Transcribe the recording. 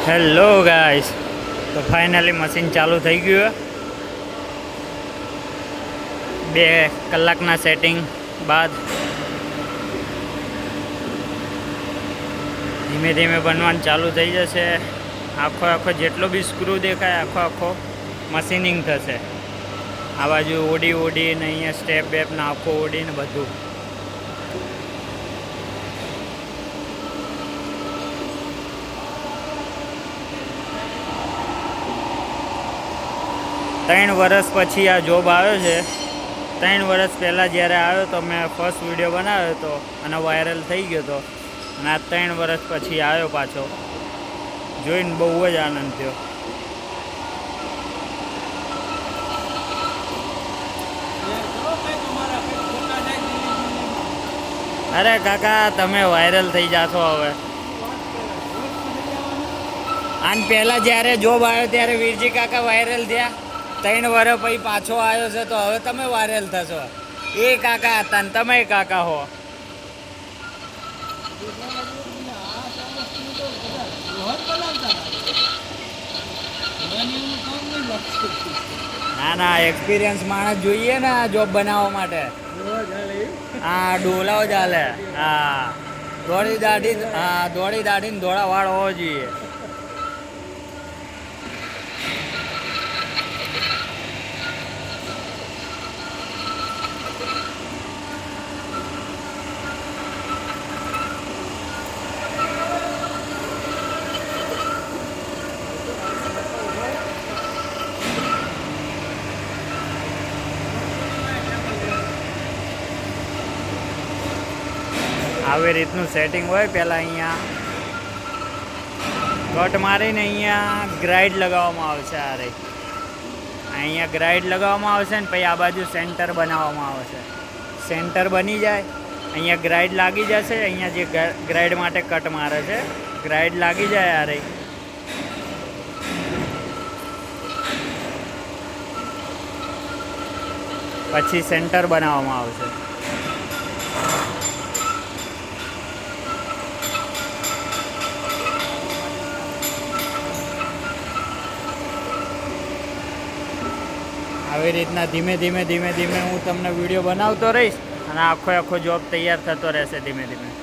Hello guys, તો finally machine ચાલુ થઈ ગયું. 2 કલાકના સેટિંગ બાદ ધીમે ધીમે બનવાનું ચાલુ થઈ જશે. આખો જેટલો બી સ્ક્રૂ દેખાય આખો મશીનિંગ થશે. આ બાજુ ઓડી ને અહીંયા સ્ટેપ બેપ ને આખો ઓડી ને બધું. ત્રણ વર્ષ પછી આ જોબ આવ્યો છે. 3 વર્ષ પહેલાં જ્યારે આવ્યો તો મેં ફર્સ્ટ વિડીયો બનાવ્યો હતો અને વાયરલ થઈ ગયો હતો. અને આ 3 વર્ષ પછી આવ્યો પાછો, જોઈને બહુ જ આનંદ થયો. અરે કાકા, તમે વાયરલ થઈ જાશો હવે. આને પહેલાં જ્યારે જોબ આવ્યો ત્યારે વીરજી કાકા વાયરલ થયા. 3 વર્ષ પછી પાછો આવ્યો છે તો હવે તમે વાયરલ થશો. એ કાકા હતા ને તમે કાકા હો. ના, એક્સપિરિયન્સ માણસ જોઈએ ને આ જોબ બનાવવા માટે. હા, ડોલાઓ ચાલે. હા, દોડી દાઢીને ધોળા વાળ હોવો જોઈએ. આવી રીતનું સેટિંગ હોય. પહેલાં અહીંયા કટ મારીને અહીંયા ગ્રાઇડ લગાવવામાં આવશે. અહીંયા ગ્રાઇડ લગાવવામાં આવશે ને પછી આ બાજુ સેન્ટર બનાવવામાં આવશે. સેન્ટર બની જાય, અહીંયા ગ્રાઇડ લાગી જશે. અહીંયા જે ગ્રાઇડ માટે કટ મારે છે, ગ્રાઇડ લાગી જાય. પછી સેન્ટર બનાવવામાં આવશે. આવી રીતના ધીમે ધીમે હું તમને વિડીયો બનાવતો રહીશ અને આખો જોબ તૈયાર થતો રહેશે ધીમે ધીમે.